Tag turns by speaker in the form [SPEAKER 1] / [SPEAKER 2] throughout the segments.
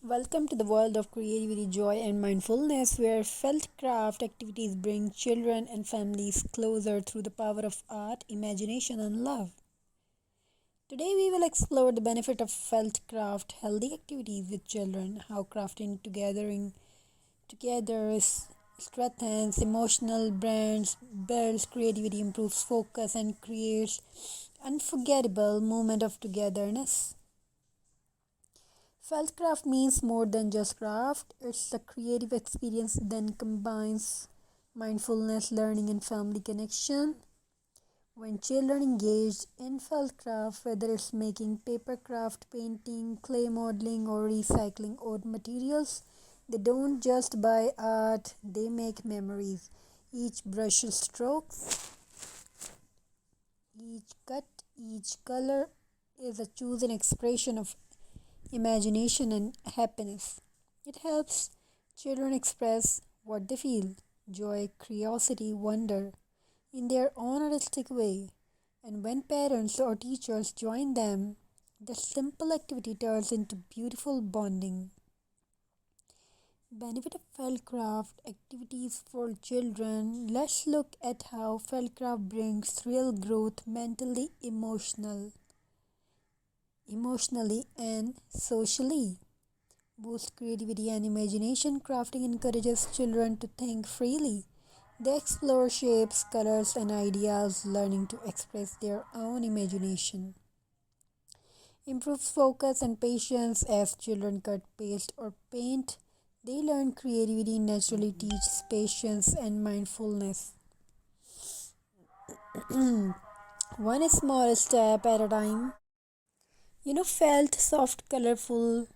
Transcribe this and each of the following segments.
[SPEAKER 1] Welcome to the world of creativity, joy, and mindfulness, where felt craft activities bring children and families closer through the power of art, imagination, and love. Today, we will explore the benefit of felt craft, healthy activities with children, how crafting together strengthens emotional brands, builds creativity, improves focus, and creates unforgettable moment of togetherness. Feltcraft means more than just craft, it's a creative experience that combines mindfulness, learning, and family connection. When children engage in Feltcraft, whether it's making paper craft, painting, clay modeling, or recycling old materials, they don't just buy art, they make memories. Each brush stroke, each cut, each color is a chosen expression of imagination, and happiness. It helps children express what they feel joy, curiosity, wonder in their own artistic way. And when parents or teachers join them, the simple activity turns into beautiful bonding. Benefit of Feldcraft activities for children. Let's look at how Feldcraft brings real growth emotionally and socially. Boosts creativity and imagination. Crafting encourages children to think freely. They explore shapes, colors, and ideas, learning to express their own imagination. Improves focus and patience as children cut, paste, or paint. They learn creativity naturally, teaches patience and mindfulness. One small step at a time. Felt, soft, colorful,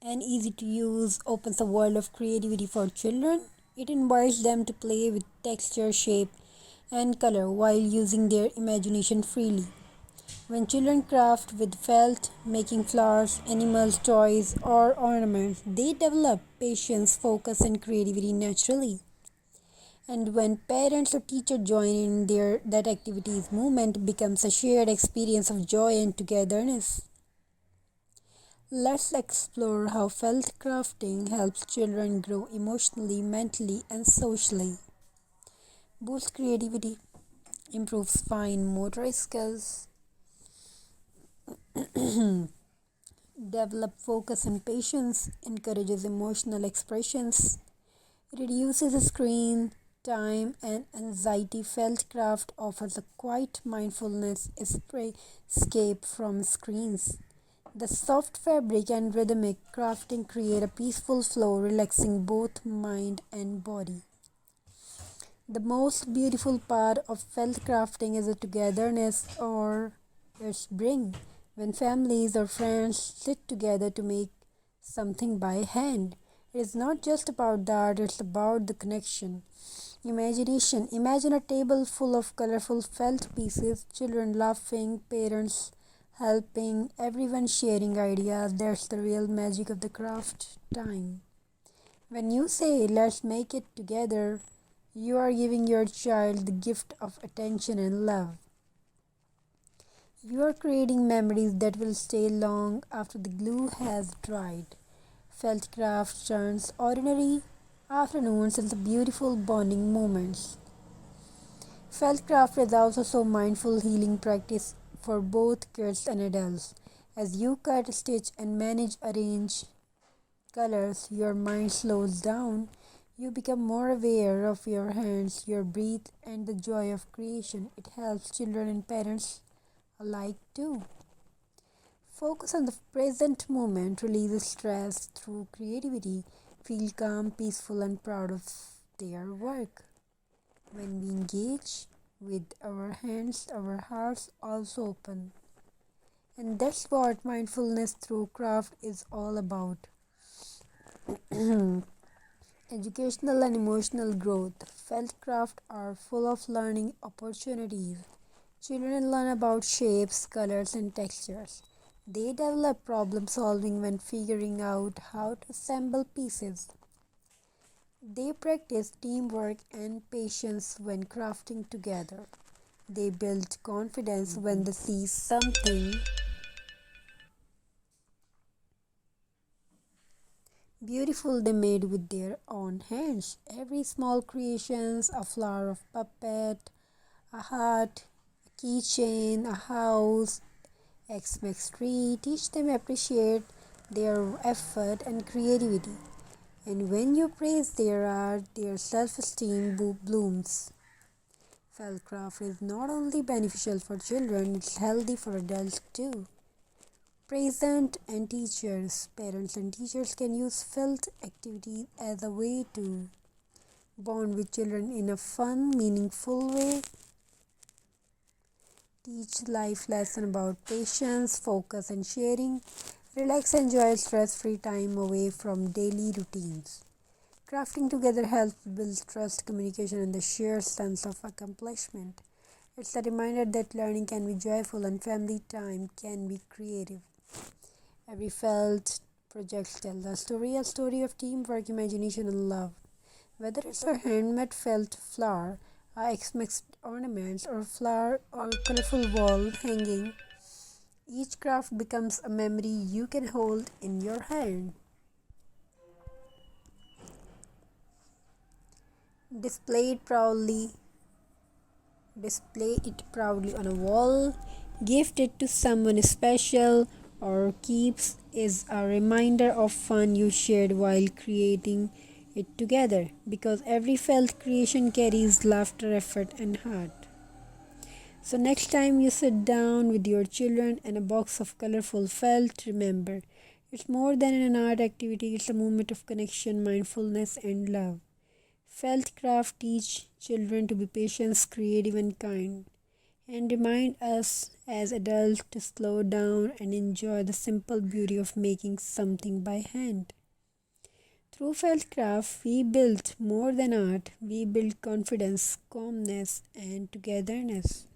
[SPEAKER 1] and easy to use opens a world of creativity for children. It invites them to play with texture, shape, and color while using their imagination freely. When children craft with felt, making flowers, animals, toys, or ornaments, they develop patience, focus, and creativity naturally. And when parents or teachers join in that activity's movement becomes a shared experience of joy and togetherness. Let's explore how felt crafting helps children grow emotionally, mentally, and socially. Boosts creativity, improves fine motor skills, develop focus and patience, encourages emotional expressions, reduces screen time and anxiety. Felt craft offers a quiet mindfulness escape from screens. The soft fabric and rhythmic crafting create a peaceful flow, relaxing both mind and body. The most beautiful part of felt crafting is the togetherness or its bring. When families or friends sit together to make something by hand, it is not just about the art, it's about the connection. Imagination. Imagine a table full of colorful felt pieces, children laughing, parents helping, everyone sharing ideas. That's the real magic of the craft time. When you say, let's make it together, you are giving your child the gift of attention and love. You are creating memories that will stay long after the glue has dried. Felt craft turns ordinary afternoons into beautiful bonding moments. Felt craft is also so mindful healing practice for both kids and adults. As you cut, stitch, and manage arrange colors, your mind slows down. You become more aware of your hands, your breath, and the joy of creation. It helps children and parents alike too. Focus on the present moment, release stress through creativity, feel calm, peaceful, and proud of their work. When we engage with our hands, our hearts also open. And that's what mindfulness through craft is all about. Educational and emotional growth. Felt craft are full of learning opportunities. Children learn about shapes, colors, and textures. They develop problem solving when figuring out how to assemble pieces. They practice teamwork and patience when crafting together. They build confidence when they see something beautiful they made with their own hands. Every small creations, a flower of puppet, a heart, a keychain, a house, X tree, teach them appreciate their effort and creativity. And when you praise their art, their self-esteem blooms. Fellcraft is not only beneficial for children, it's healthy for adults too. Present and teachers, parents and teachers can use felt activities as a way to bond with children in a fun, meaningful way. Teach life lesson about patience, focus and sharing. Relax and enjoy stress-free time away from daily routines. Crafting together helps build trust, communication, and the shared sense of accomplishment. It's a reminder that learning can be joyful and family time can be creative. Every felt project tells a story of teamwork, imagination, and love. Whether it's a handmade felt flower, a X-mixed ornaments, or flower or colorful wall hanging, each craft becomes a memory you can hold in your hand. Display it proudly Display it proudly on a wall, gift it to someone special, or keeps is a reminder of fun you shared while creating it together, because every felt creation carries laughter, effort, and heart. So, next time you sit down with your children and a box of colorful felt, remember it's more than an art activity, it's a moment of connection, mindfulness, and love. Felt craft teach children to be patient, creative, and kind, and remind us as adults to slow down and enjoy the simple beauty of making something by hand. Through felt craft, we build more than art, we build confidence, calmness, and togetherness.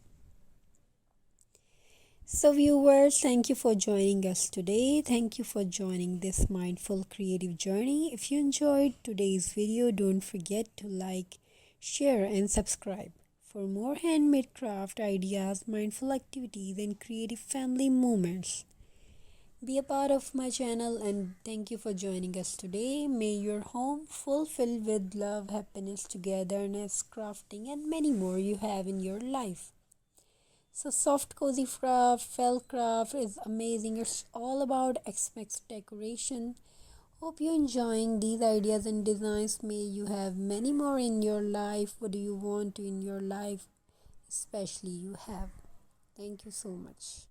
[SPEAKER 1] So, viewers, thank you for joining us today. Thank you for joining this mindful creative journey. If you enjoyed today's video, don't forget to like, share, and subscribe for more handmade craft ideas, mindful activities, and creative family moments. Be a part of my channel and thank you for joining us today. May your home fulfilled with love, happiness, togetherness, crafting, and many more you have in your life. So soft cozy craft, felt craft is amazing. It's all about X decoration. Hope you're enjoying these ideas and designs. May you have many more in your life. What do you want to in your life? Especially you have. Thank you so much.